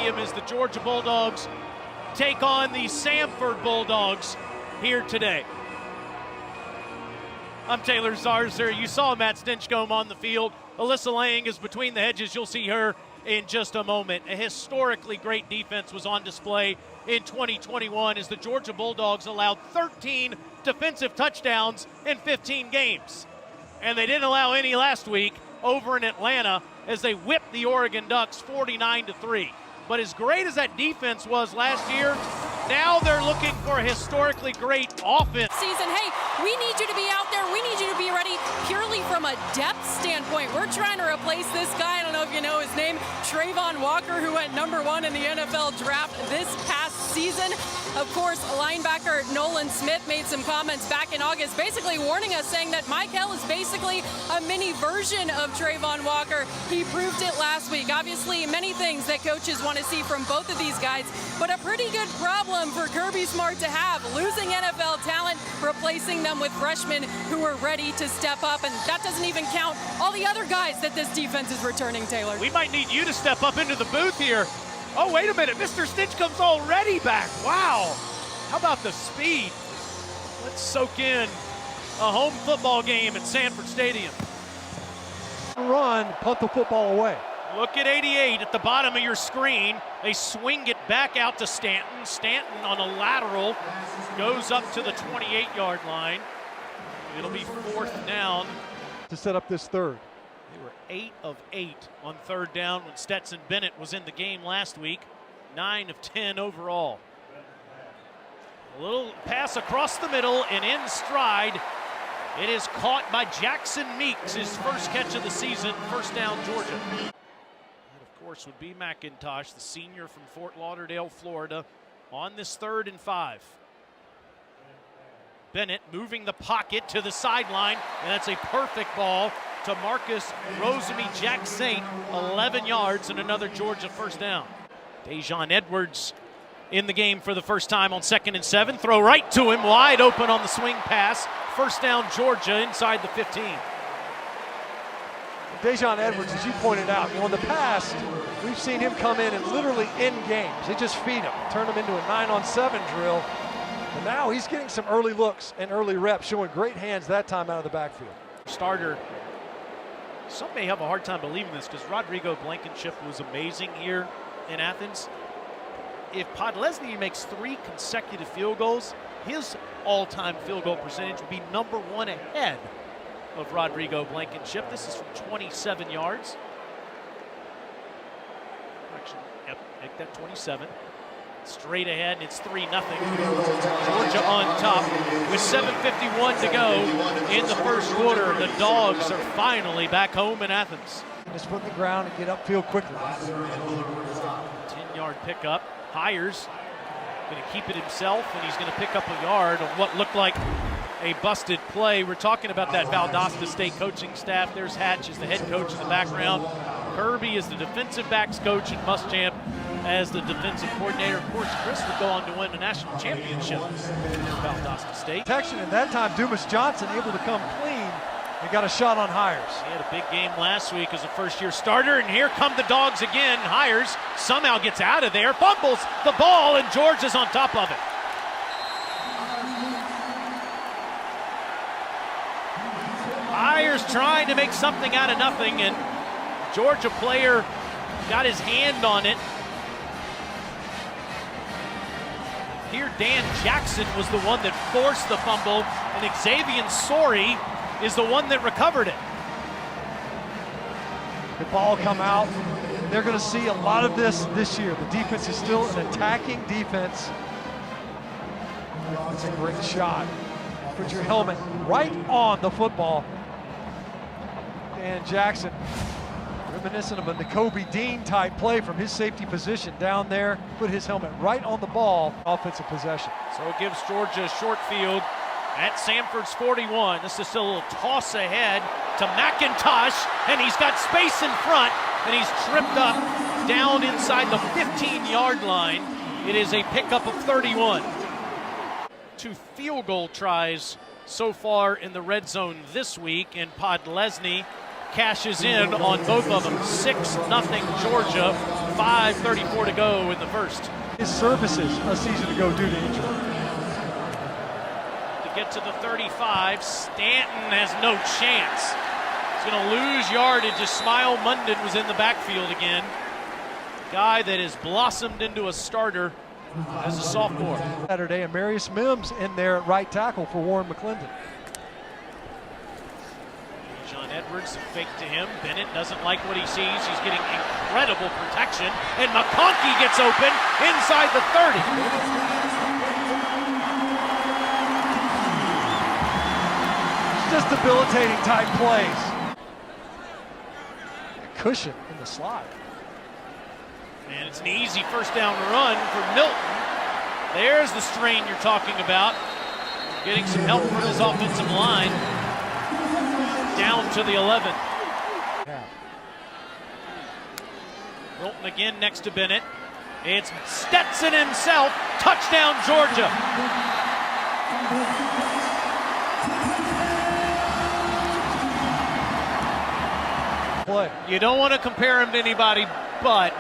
Stadium as the Georgia Bulldogs take on the Samford Bulldogs here today. I'm Taylor Zarzer. You saw Matt Stinchcomb on the field. Alyssa Lang is between the hedges. You'll see her in just a moment. A historically great defense was on display in 2021 as the Georgia Bulldogs allowed 13 defensive touchdowns in 15 games. And they didn't allow any last week over in Atlanta as they whipped the Oregon Ducks 49-3. But as great as that defense was last year, now they're looking for a historically great offense. Season, hey, we need you to be out there. We need you to be ready purely from a depth standpoint. We're trying to replace this guy. I don't know if you know his name, Trayvon Walker, who went #1 in the NFL draft this past season. Of course, linebacker Nolan Smith made some comments back in August, basically warning us, saying that Michael is basically a mini version of Trayvon Walker. He proved it last week. Obviously, many things that coaches want to see from both of these guys, but a pretty good problem for Kirby Smart to have, losing NFL talent, replacing them with freshmen who are ready to step up, and that doesn't even count all the other guys that this defense is returning, Taylor. We might need you to step up into the booth here. Oh, wait a minute, Mr. Stinchcomb's already back. Wow, how about the speed? Let's soak in a home football game at Sanford Stadium. Run, punt the football away. Look at 88 at the bottom of your screen. They swing it back out to Stanton. Stanton on a lateral goes up to the 28-yard line. It'll be 4th down. To set up this third. They were 8 of 8 on 3rd down when Stetson Bennett was in the game last week. 9 of 10 overall. A little pass across the middle and in stride. It is caught by Jackson Meeks, his first catch of the season. 1st down, Georgia. Course would be McIntosh, the senior from Fort Lauderdale, Florida, on this 3rd and 5. Bennett moving the pocket to the sideline, and that's a perfect ball to Marcus Rosemy-Jacksaint, 11 yards and another Georgia 1st down. Dejon Edwards in the game for the first time on 2nd and 7. Throw right to him, wide open on the swing pass. 1st down, Georgia inside the 15. Dejon Edwards, as you pointed out, in the past, we've seen him come in and literally end games. They just feed him, turn him into a 9-on-7 drill. And now he's getting some early looks and early reps, showing great hands that time out of the backfield. Starter, some may have a hard time believing this because Rodrigo Blankenship was amazing here in Athens. If Podlesny makes 3 consecutive field goals, his all-time field goal percentage would be #1 ahead of Rodrigo Blankenship. This is from 27 yards. Actually, yep, make that 27. Straight ahead, and it's 3-0. Georgia on top with 7:51 to go in the 1st quarter. The Dogs are finally back home in Athens. Just put in the ground and get upfield quickly. 10-yard pickup. Hires going to keep it himself, and he's going to pick up a yard on what looked like a busted play. We're talking about that Valdosta State coaching staff. There's Hatch as the head coach in the background. Kirby is the defensive backs coach, and Muschamp as the defensive coordinator. Of course, Chris would go on to win the national championship for Valdosta State. Protection, and that time Dumas Johnson able to come clean and got a shot on Hires. He had a big game last week as a first-year starter, and here come the Dogs again. Hires somehow gets out of there, fumbles the ball, and Georgia's on top of it. Hires trying to make something out of nothing, and Georgia player got his hand on it. Here, Dan Jackson was the one that forced the fumble, and Xavier Sori is the one that recovered it. The ball come out. They're going to see a lot of this year. The defense is still an attacking defense. It's a great shot. Put your helmet right on the football. Dan Jackson, reminiscent of a N'Kobe Dean type play from his safety position down there, put his helmet right on the ball, offensive possession. So it gives Georgia a short field at Samford's 41. This is still a little toss ahead to McIntosh, and he's got space in front, and he's tripped up down inside the 15-yard line. It is a pickup of 31. 2 field goal tries so far in the red zone this week, and Podlesny cashes in on both of them. 6-0 Georgia 5:34 to go in the first. His services a season ago due to injury. To get to the 35, Stanton has no chance. He's going to lose yardage as Smile Munden was in the backfield again. Guy that has blossomed into a starter as a sophomore. Saturday, and Marius Mims in there at right tackle for Warren McClendon. John Edwards, a fake to him. Bennett doesn't like what he sees. He's getting incredible protection. And McConkey gets open inside the 30. Just debilitating type plays. A cushion in the slide. And it's an easy first down run for Milton. There's the strain you're talking about. Getting some help from his offensive line. Down to the 11. Yeah. Milton again next to Bennett. It's Stetson himself. Touchdown, Georgia. Play. You don't want to compare him to anybody, but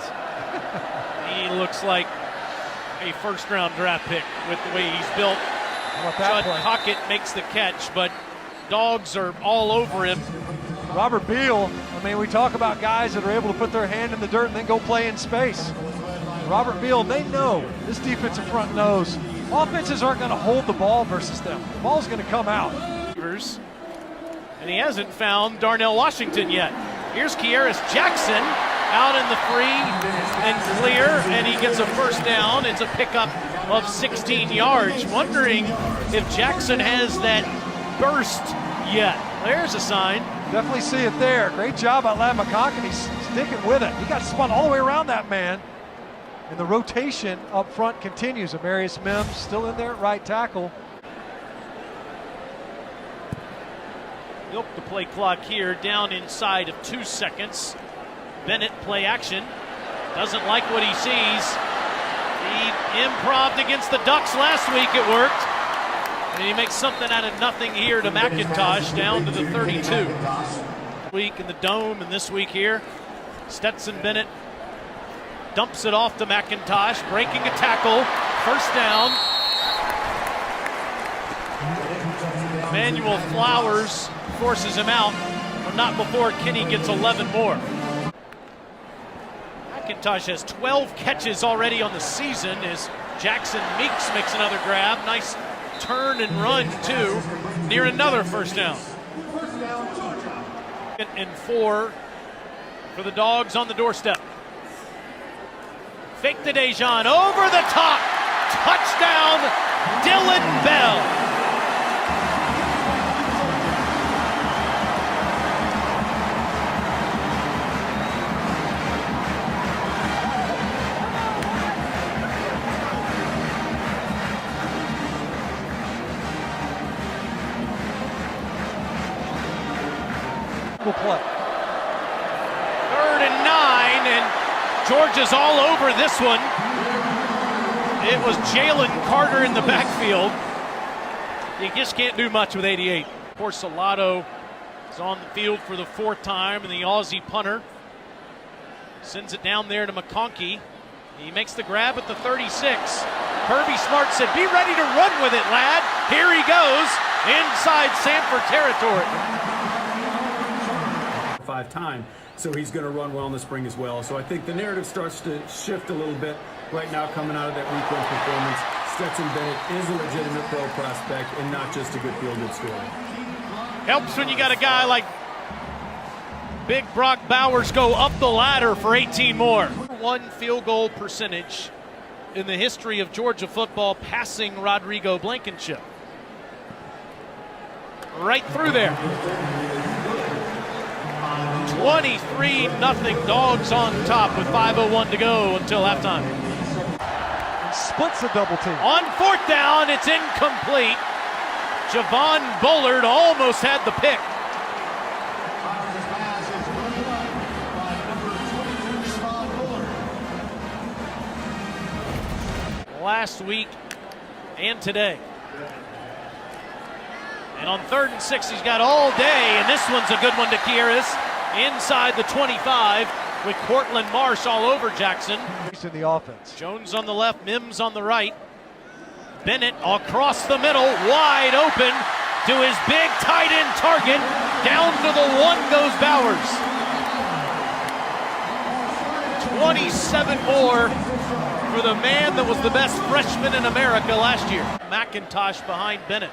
he looks like a first-round draft pick with the way he's built. How about that Judd play? Puckett makes the catch, but Dogs are all over him. Robert Beal, I mean, we talk about guys that are able to put their hand in the dirt and then go play in space. Robert Beal, they know this defensive front knows offenses aren't going to hold the ball versus them. The ball's going to come out. And he hasn't found Darnell Washington yet. Here's Kieris Jackson out in the free and clear, and he gets a first down. It's a pickup of 16 yards. Wondering if Jackson has that burst yet. There's a sign. Definitely see it there. Great job by Ladd McConkey. He's sticking with it. He got spun all the way around that man. And the rotation up front continues. Amarius Mims still in there at right tackle. Milk the play clock here, down inside of 2 seconds. Bennett play action. Doesn't like what he sees. He improv'd against the Ducks last week. It worked. And he makes something out of nothing here to McIntosh down to the 32. Week in the Dome and this week here. Stetson Bennett dumps it off to McIntosh, breaking a tackle. First down. Emmanuel Flowers forces him out, but not before Kinney gets 11 more. McIntosh has 12 catches already on the season as Jackson Meeks makes another grab. Nice turn and run, too, near another first down. And 4 for the Dogs on the doorstep. Fake to Dejan, over the top. Touchdown, Dylan Bell. Play. 3rd and 9, and Georgia's all over this one. It was Jalen Carter in the backfield. You just can't do much with 88. Of course, Salado is on the field for the 4th time, and the Aussie punter sends it down there to McConkey. He makes the grab at the 36. Kirby Smart said, "Be ready to run with it, lad." Here he goes inside Samford territory. 5 time, so he's going to run well in the spring as well. So I think the narrative starts to shift a little bit right now coming out of that week 1 performance. Stetson Bennett is a legitimate pro prospect and not just a good feel-good story. Helps when you got a guy like Big Brock Bowers go up the ladder for 18 more. 1 field goal percentage in the history of Georgia football, passing Rodrigo Blankenship. Right through there. 23-0 Dogs on top with 5:01 to go until halftime. He splits the double team. On 4th down, it's incomplete. Javon Bullard almost had the pick. Last week and today. And on 3rd and 6, he's got all day, and this one's a good one to Kieris. Inside the 25, with Cortland Marsh all over Jackson. He's in the offense. Jones on the left, Mims on the right. Bennett across the middle, wide open to his big tight end target. Down to the one goes Bowers. 27 more for the man that was the best freshman in America last year. McIntosh behind Bennett.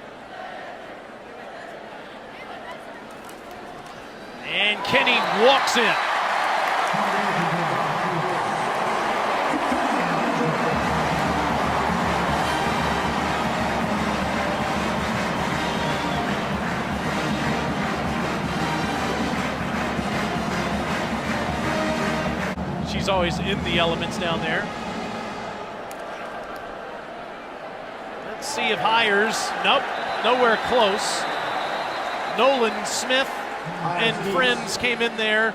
And Kenny walks in. She's always in the elements down there. Let's see if Hires. Nope, nowhere close. Nolan Smith and friends came in there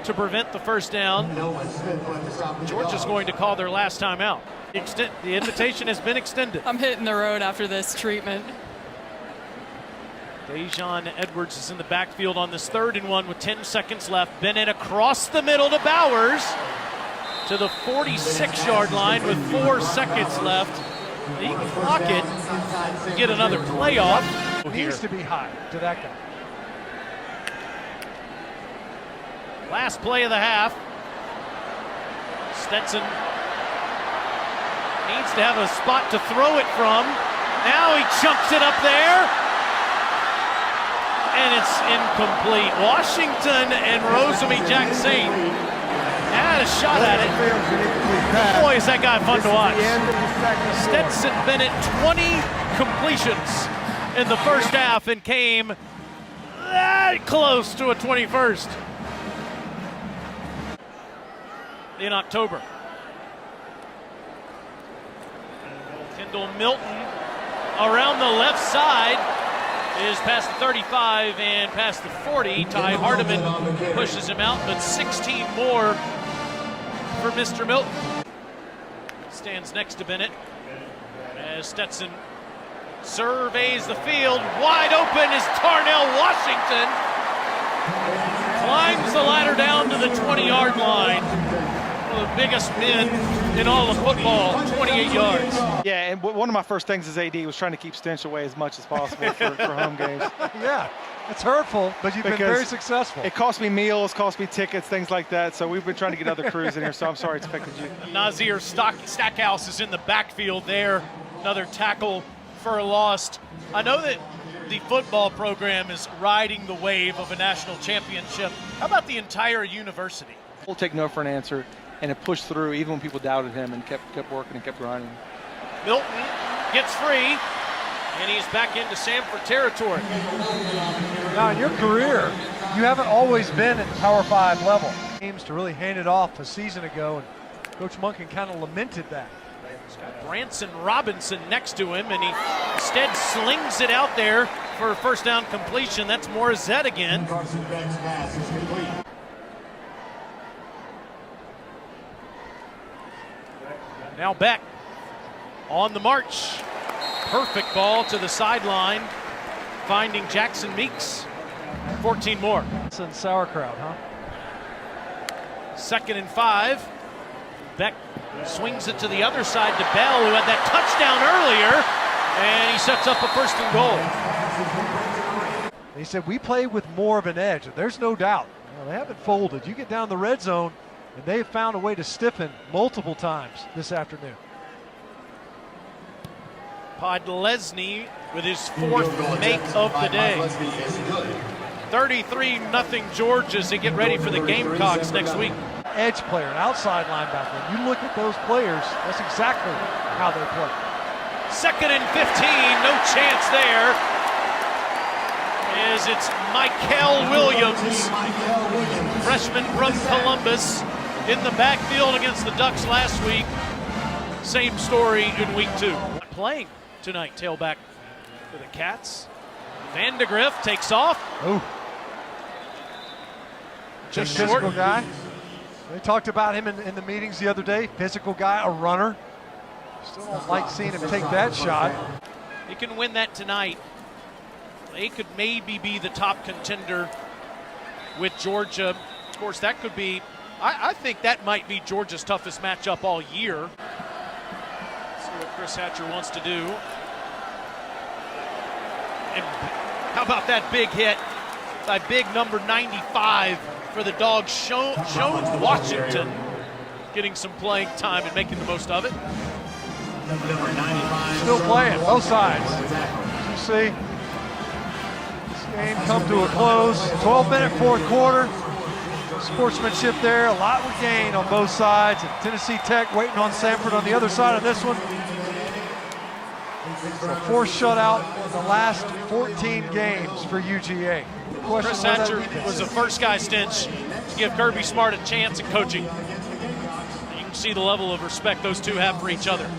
to prevent the first down. Georgia's going to call their last timeout. The invitation has been extended. I'm hitting the road after this treatment. Dejon Edwards is in the backfield on this 3rd and 1 with 10 seconds left. Bennett across the middle to Bowers to the 46-yard line with 4 seconds left. He can block it and get another playoff. Needs to be high to that guy. Last play of the half. Stetson needs to have a spot to throw it from. Now he chunks it up there. And it's incomplete. Washington and Rosemy Jackson had a shot at it. Boy, is that guy fun to watch. Stetson Bennett, 20 completions in the first half and came that close to a 21st in October. Kendall Milton around the left side is past the 35 and past the 40. Ty Hardiman pushes him out, but 16 more for Mr. Milton. Stands next to Bennett as Stetson surveys the field. Wide open is Tarnell Washington. Climbs the ladder down to the 20-yard line. One of the biggest men in all of football, 28 yards. Yeah, and one of my first things as AD was trying to keep stench away as much as possible for home games. Yeah, it's hurtful, but you've been very successful. It cost me meals, cost me tickets, things like that. So we've been trying to get other crews in here, so I'm sorry it's affected you. Nazir Stackhouse is in the backfield there. Another tackle for a loss. I know that the football program is riding the wave of a national championship. How about the entire university? We'll take no for an answer, and it pushed through even when people doubted him and kept working and kept grinding. Milton gets free, and he's back into Samford territory. Now, in your career, you haven't always been at the Power 5 level. Games to really hand it off a season ago, and Coach Monken kind of lamented that. He's got Branson Robinson next to him, and he instead slings it out there for a first down completion. That's Morissette again. Now Beck on the march. Perfect ball to the sideline, finding Jackson Meeks. 14 more. It's in sauerkraut, huh? 2nd and 5. Beck swings it to the other side to Bell, who had that touchdown earlier, and he sets up a 1st and goal. He said, we play with more of an edge. There's no doubt. They haven't folded. You get down the red zone, and they've found a way to stiffen multiple times this afternoon. Podlesny with his 4th make of the day. 33-0 Georgia as they get ready for the Gamecocks next week. Edge player, an outside linebacker. You look at those players, that's exactly how they play. 2nd and 15, no chance there. As it's Michael Williams, freshman from Columbus, in the backfield against the Ducks last week. Same story in week 2. Playing tonight, tailback for the Cats. Vandegrift takes off. Ooh. Just physical short. guy. They talked about him in the meetings the other day. Physical guy, a runner. Still don't like seeing him take that shot. He can win that tonight. They could maybe be the top contender with Georgia. Of course, that could be I think that might be Georgia's toughest matchup all year. See what Chris Hatcher wants to do. And how about that big hit by big number 95 for the Dogs, Jones Washington, getting some playing time and making the most of it. Still playing, both sides. As you see, this game come to a close. 12-minute fourth quarter. Sportsmanship there, a lot we gain on both sides. And Tennessee Tech waiting on Samford on the other side of this one. So fourth shutout in the last 14 games for UGA. Chris Hatcher was the first guy, Stinch, to give Kirby Smart a chance at coaching. You can see the level of respect those two have for each other.